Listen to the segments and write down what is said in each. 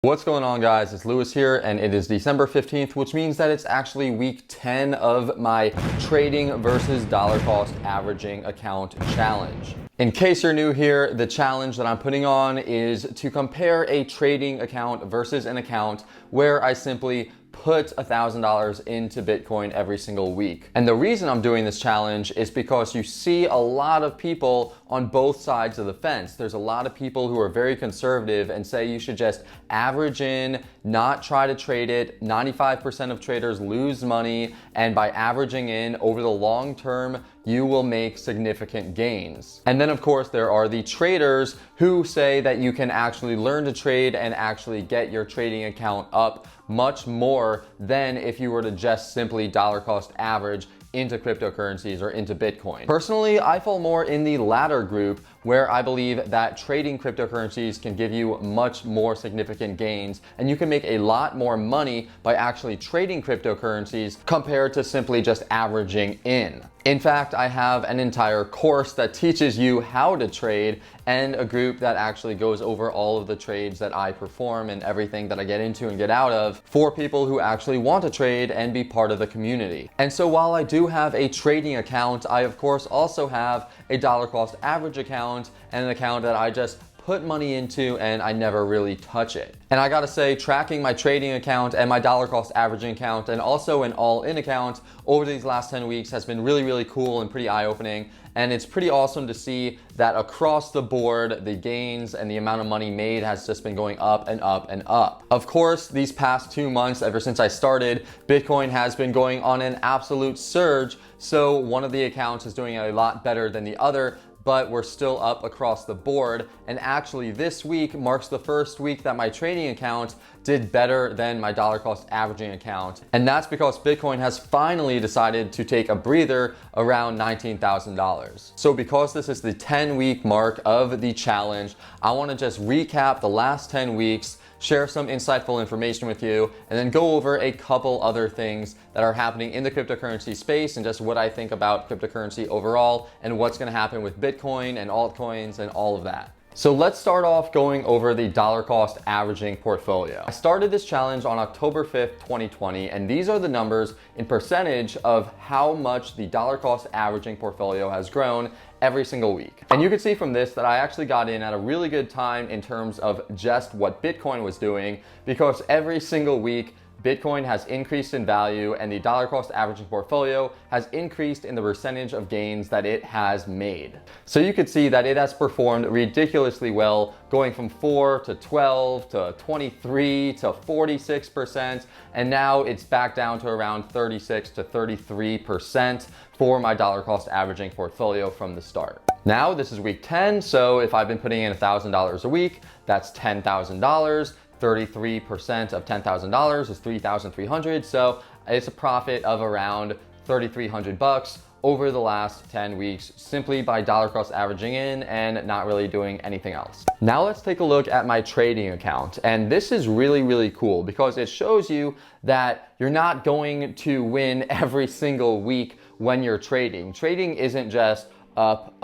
What's going on, guys? It's Lewis here, and it is December 15th, which means that it's actually week 10 of my trading versus dollar cost averaging account challenge. In case you're new here, the challenge that I'm putting on is to compare a trading account versus an account where I simply put $1,000 into Bitcoin every single week. And the reason I'm doing this challenge is because you see a lot of people on both sides of the fence. There's a lot of people who are very conservative and say you should just average in, not try to trade it. 95% of traders lose money, and by averaging in over the long term, you will make significant gains. And then of course there are the traders who say that you can actually learn to trade and actually get your trading account up much more than if you were to just simply dollar cost average into cryptocurrencies or into Bitcoin. Personally, I fall more in the latter group, where I believe that trading cryptocurrencies can give you much more significant gains, and you can make a lot more money by actually trading cryptocurrencies compared to simply just averaging in. In fact, I have an entire course that teaches you how to trade, and a group that actually goes over all of the trades that I perform and everything that I get into and get out of for people who actually want to trade and be part of the community. And so while I do have a trading account, I of course also have a dollar cost average account and an account that I just put money into and I never really touch it. And I gotta say, tracking my trading account and my dollar cost averaging account and also an all-in account over these last 10 weeks has been really cool and pretty eye-opening. And it's pretty awesome to see that across the board, the gains and the amount of money made has just been going up and up and up. Of course, these past 2 months, ever since I started, Bitcoin has been going on an absolute surge. So one of the accounts is doing a lot better than the other, but we're still up across the board. And actually this week marks the first week that my trading account did better than my dollar cost averaging account. And that's because Bitcoin has finally decided to take a breather around $19,000. So because this is the 10-week mark of the challenge, I want to just recap the last 10 weeks, share some insightful information with you, and then go over a couple other things that are happening in the cryptocurrency space and just what I think about cryptocurrency overall and what's going to happen with Bitcoin and altcoins and all of that. So let's start off going over the dollar cost averaging portfolio. I started this challenge on October 5th, 2020, and these are the numbers in percentage of how much the dollar cost averaging portfolio has grown every single week. And you can see from this that I actually got in at a really good time in terms of just what Bitcoin was doing, because every single week Bitcoin has increased in value and the dollar cost averaging portfolio has increased in the percentage of gains that it has made. So you could see that it has performed ridiculously well, going from 4 to 12 to 23 to 46%, and now it's back down to around 36 to 33% for my dollar cost averaging portfolio from the start. Now this is week 10, so if I've been putting in $1,000 a week, that's $10,000. 33% of $10,000 is $3,300, so it's a profit of around $3,300 over the last 10 weeks simply by dollar cost averaging in and not really doing anything else. Now let's take a look at my trading account, and this is really cool because it shows you that you're not going to win every single week when you're trading. Trading isn't just up,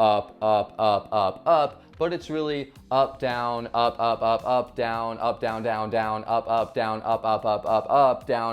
but it's really up, down, up, down, up, down, down, down, up, down, up, down,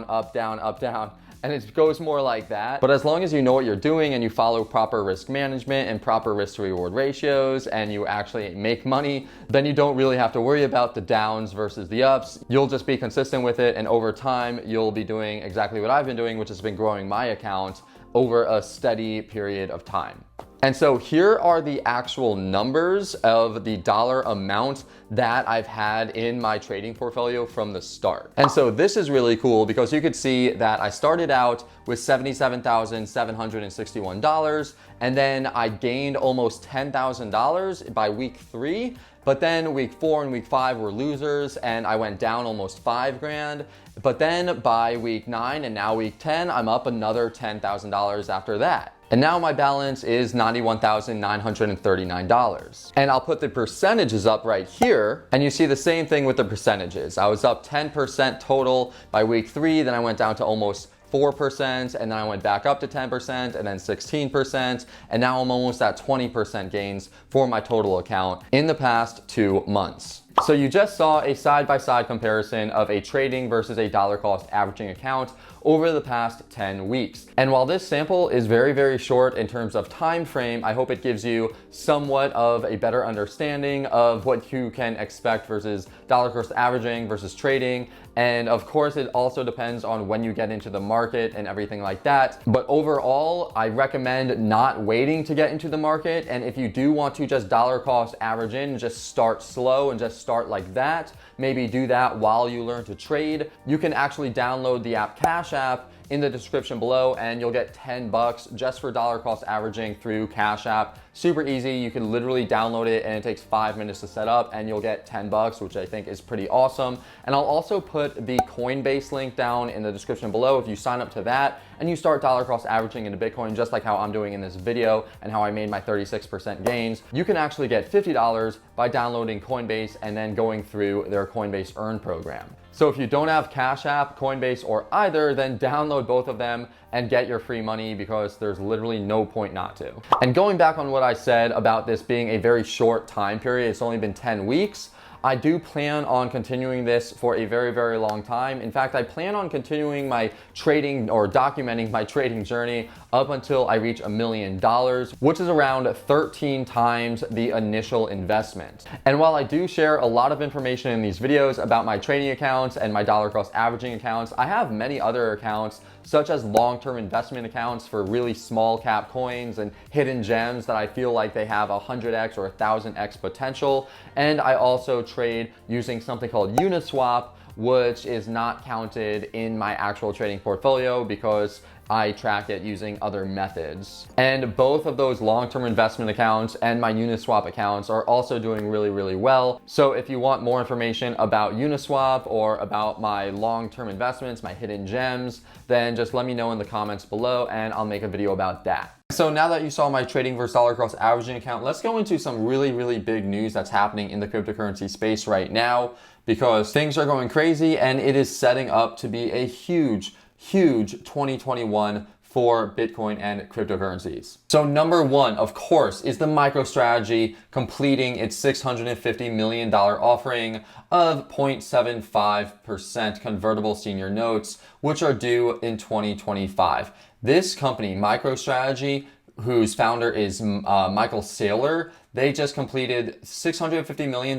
up, down, up, down. And it goes more like that. But as long as you know what you're doing and you follow proper risk management and proper risk to reward ratios and you actually make money, then you don't really have to worry about the downs versus the ups. You'll just be consistent with it, and over time, you'll be doing exactly what I've been doing, which has been growing my account over a steady period of time. And so here are the actual numbers of the dollar amount that I've had in my trading portfolio from the start. And so this is really cool because you could see that I started out with $77,761, and then I gained almost $10,000 by week 3. But then week 4 and week 5 were losers, and I went down almost 5 grand. But then by week 9 and now week 10, I'm up another $10,000 after that. And now my balance is $91,939. And I'll put the percentages up right here, and you see the same thing with the percentages. I was up 10% total by week 3, then I went down to almost 4%, and then I went back up to 10%, and then 16%, and now I'm almost at 20% gains for my total account in the past 2 months. So you just saw a side-by-side comparison of a trading versus a dollar cost averaging account over the past 10 weeks. And while this sample is very, very short in terms of time frame, I hope it gives you somewhat of a better understanding of what you can expect versus dollar cost averaging versus trading. And of course, it also depends on when you get into the market and everything like that. But overall, I recommend not waiting to get into the market. And if you do want to just dollar cost average in, just start slow and just start like that. Maybe do that while you learn to trade. You can actually download the app Cash App in the description below, and you'll get 10 bucks just for dollar cost averaging through Cash App. Super easy. You can literally download it and it takes 5 minutes to set up, and you'll get 10 bucks, which I think is pretty awesome. And I'll also put the Coinbase link down in the description below. If you sign up to that and you start dollar cost averaging into Bitcoin, just like how I'm doing in this video and how I made my 36% gains, you can actually get $50 by downloading Coinbase and then going through their Coinbase Earn program. So if you don't have Cash App, Coinbase, or either, then download both of them and get your free money, because there's literally no point not to. And going back on what I said about this being a very short time period, it's only been 10 weeks. I do plan on continuing this for a very, very long time. In fact, I plan on continuing my trading or documenting my trading journey up until I reach $1 million, which is around 13 times the initial investment. And while I do share a lot of information in these videos about my trading accounts and my dollar cost averaging accounts, I have many other accounts, such as long-term investment accounts for really small cap coins and hidden gems that I feel like they have 100x or 1000x potential. And I also trade using something called Uniswap, which is not counted in my actual trading portfolio because I track it using other methods. And both of those long-term investment accounts and my Uniswap accounts are also doing really, really well. So if you want more information about Uniswap or about my long-term investments, my hidden gems, then just let me know in the comments below and I'll make a video about that. So now that you saw my trading versus dollar cost averaging account, let's go into some really, really big news that's happening in the cryptocurrency space right now, because things are going crazy and it is setting up to be a huge 2021 for Bitcoin and cryptocurrencies. So number one, of course, is the MicroStrategy completing its $650 million offering of 0.75% convertible senior notes, which are due in 2025. This company, MicroStrategy, whose founder is Michael Saylor, they just completed $650 million.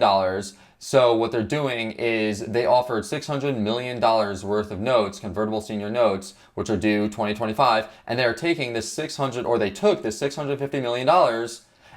So what they're doing is they offered $600 million worth of notes, convertible senior notes, which are due 2025, and they're taking this they took this $650 million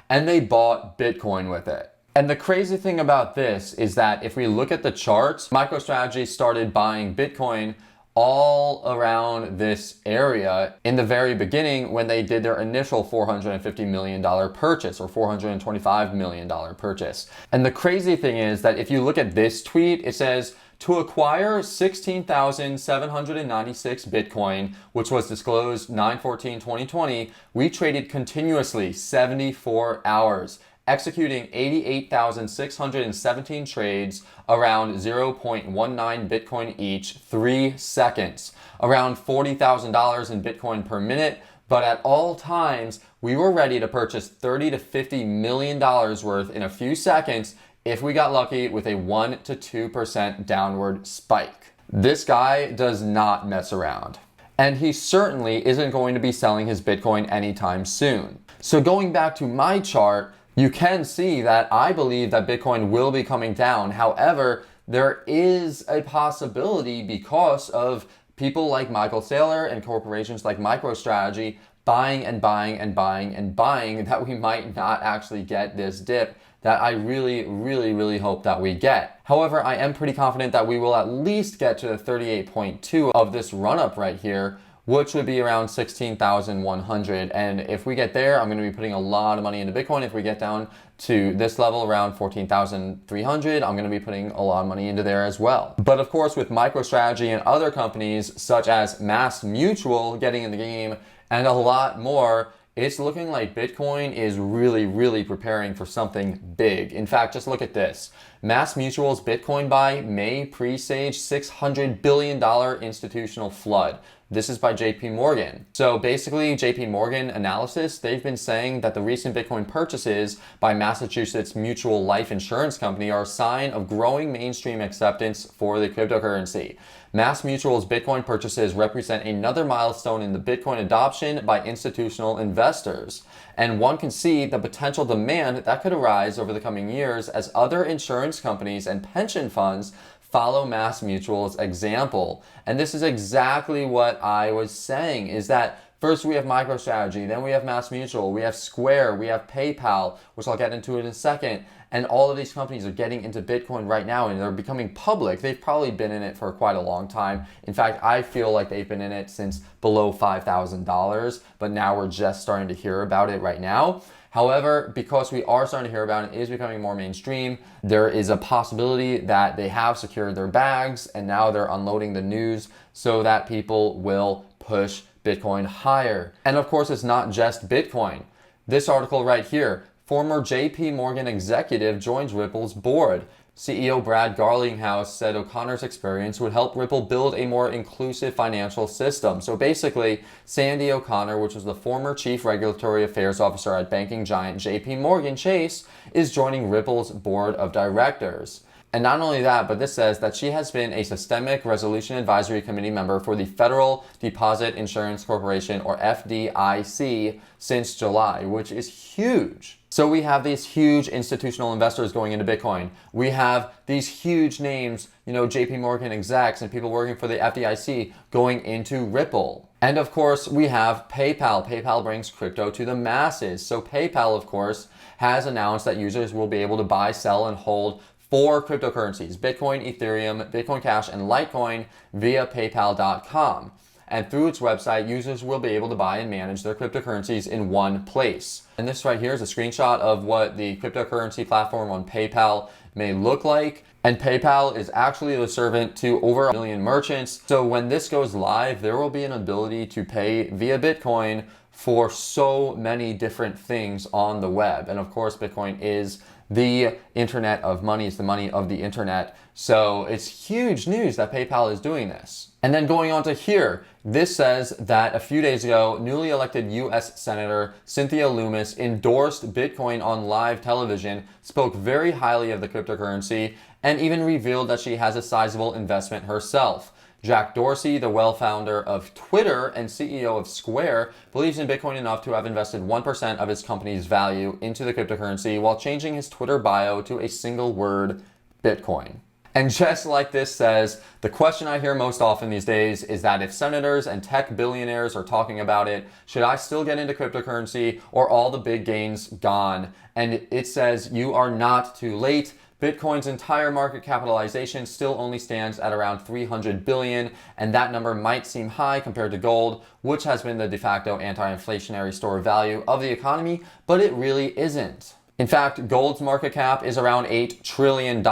and they bought Bitcoin with it. And the crazy thing about this is that if we look at the charts, MicroStrategy started buying Bitcoin all around this area in the very beginning when they did their initial $450 million purchase or $425 million purchase. And the crazy thing is that if you look at this tweet, it says, to acquire 16,796 Bitcoin, which was disclosed 9/14/2020, we traded continuously 74 hours, executing 88,617 trades around 0.19 Bitcoin each, 3 seconds, around $40,000 in Bitcoin per minute. But at all times, we were ready to purchase $30 to $50 million worth in a few seconds if we got lucky with a 1 to 2% downward spike. This guy does not mess around. And he certainly isn't going to be selling his Bitcoin anytime soon. So going back to my chart, you can see that I believe that Bitcoin will be coming down. However, there is a possibility because of people like Michael Saylor and corporations like MicroStrategy buying and buying and buying and buying that we might not actually get this dip that I really hope that we get. However, I am pretty confident that we will at least get to the 38.2 of this run up right here, which would be around 16,100. And if we get there, I'm going to be putting a lot of money into Bitcoin. If we get down to this level around 14,300, I'm going to be putting a lot of money into there as well. But of course, with MicroStrategy and other companies such as Mass Mutual getting in the game and a lot more, it's looking like Bitcoin is really preparing for something big. In fact, just look at this. MassMutual's Bitcoin buy may presage $600 billion institutional flood. This is by JP Morgan. So basically, JP Morgan analysis, they've been saying that the recent Bitcoin purchases by Massachusetts Mutual Life Insurance Company are a sign of growing mainstream acceptance for the cryptocurrency. MassMutual's Bitcoin purchases represent another milestone in the Bitcoin adoption by institutional investors. And one can see the potential demand that could arise over the coming years as other insurance companies and pension funds follow MassMutual's example. And this is exactly what I was saying, is that first we have MicroStrategy, then we have MassMutual, we have Square, we have PayPal, which I'll get into in a second. And all of these companies are getting into Bitcoin right now and they're becoming public. They've probably been in it for quite a long time. In fact, I feel like they've been in it since below $5,000, but now we're just starting to hear about it right now. However, because we are starting to hear about it, it is becoming more mainstream. There is a possibility that they have secured their bags and now they're unloading the news so that people will push Bitcoin higher. And of course, it's not just Bitcoin. This article right here, former JP Morgan executive joins Ripple's board. CEO Brad Garlinghouse said O'Connor's experience would help Ripple build a more inclusive financial system. So basically, Sandy O'Connor, which was the former chief regulatory affairs officer at banking giant JP Morgan Chase, is joining Ripple's board of directors. And not only that, but this says that she has been a Systemic Resolution Advisory Committee member for the Federal Deposit Insurance Corporation, or FDIC, since July, which is huge. So we have these huge institutional investors going into Bitcoin. We have these huge names, JP Morgan execs and people working for the FDIC going into Ripple. And of course, we have PayPal. PayPal brings crypto to the masses. So PayPal, of course, has announced that users will be able to buy, sell, and hold 4 cryptocurrencies: Bitcoin, Ethereum, Bitcoin Cash, and Litecoin via PayPal.com. And through its website, users will be able to buy and manage their cryptocurrencies in one place. And this right here is a screenshot of what the cryptocurrency platform on PayPal may look like. And PayPal is actually the servant to over 1 million merchants. So when this goes live, there will be an ability to pay via Bitcoin for so many different things on the web. And of course, Bitcoin is the internet of money, it's the money of the internet. So it's huge news that PayPal is doing this. And then going on to here, this says that a few days ago, newly elected US Senator Cynthia Lummis endorsed Bitcoin on live television, spoke very highly of the cryptocurrency, and even revealed that she has a sizable investment herself. Jack Dorsey, the founder of Twitter and CEO of Square, believes in Bitcoin enough to have invested 1% of his company's value into the cryptocurrency while changing his Twitter bio to a single word, Bitcoin. And just like this says, the question I hear most often these days is that if senators and tech billionaires are talking about it, should I still get into cryptocurrency or all the big gains gone? And it says you are not too late. Bitcoin's entire market capitalization still only stands at around 300 billion, and that number might seem high compared to gold, which has been the de facto anti-inflationary store of value of the economy, but it really isn't. In fact, gold's market cap is around $8 trillion.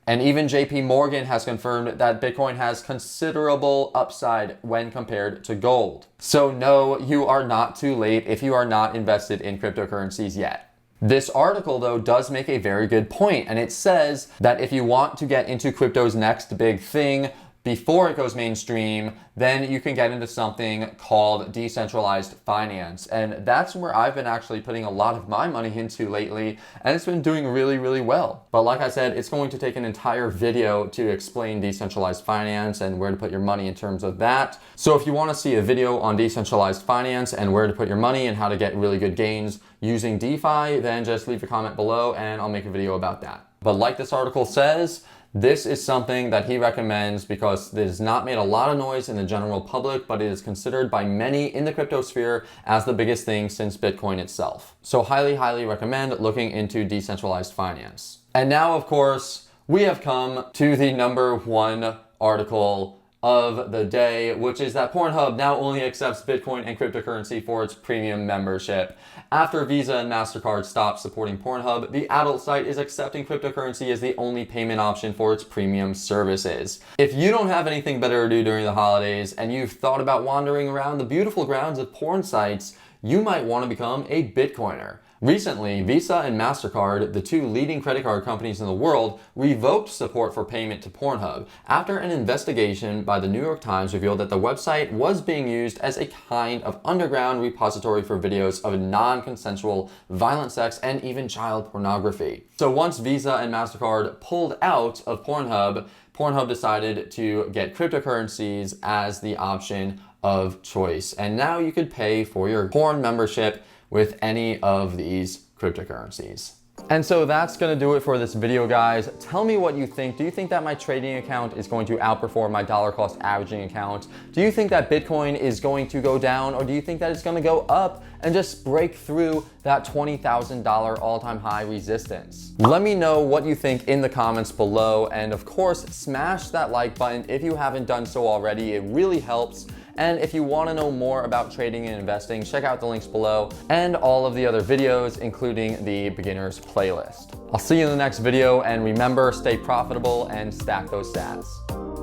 And even JP Morgan has confirmed that Bitcoin has considerable upside when compared to gold. So no, you are not too late if you are not invested in cryptocurrencies yet. This article, though, does make a very good point, and it says that if you want to get into crypto's next big thing before it goes mainstream, then you can get into something called decentralized finance. And that's where I've been actually putting a lot of my money into lately, and it's been doing really, really well. But like I said, it's going to take an entire video to explain decentralized finance and where to put your money in terms of that. So if you want to see a video on decentralized finance and where to put your money and how to get really good gains using DeFi, then just leave a comment below and I'll make a video about that. But like this article says, this is something that he recommends because it has not made a lot of noise in the general public, but it is considered by many in the crypto sphere as the biggest thing since Bitcoin itself. So highly, highly recommend looking into decentralized finance. And now, of course, we have come to the #1 article of the day, which is that Pornhub now only accepts Bitcoin and cryptocurrency for its premium membership. After Visa and MasterCard stopped supporting Pornhub, the adult site is accepting cryptocurrency as the only payment option for its premium services. If you don't have anything better to do during the holidays and you've thought about wandering around the beautiful grounds of porn sites, you might want to become a Bitcoiner. Recently, Visa and MasterCard, the two leading credit card companies in the world, revoked support for payment to Pornhub after an investigation by the New York Times revealed that the website was being used as a kind of underground repository for videos of non-consensual violent sex and even child pornography. So once Visa and MasterCard pulled out of Pornhub, Pornhub decided to get cryptocurrencies as the option of choice. And now you could pay for your porn membership with any of these cryptocurrencies. And so that's gonna do it for this video, guys. Tell me what you think. Do you think that my trading account is going to outperform my dollar cost averaging account? Do you think that Bitcoin is going to go down, or do you think that it's gonna go up and just break through that $20,000 all-time high resistance? Let me know what you think in the comments below, and of course, smash that like button if you haven't done so already. It really helps. And if you want to know more about trading and investing, check out the links below and all of the other videos, including the beginners playlist. I'll see you in the next video, and remember, stay profitable and stack those sats.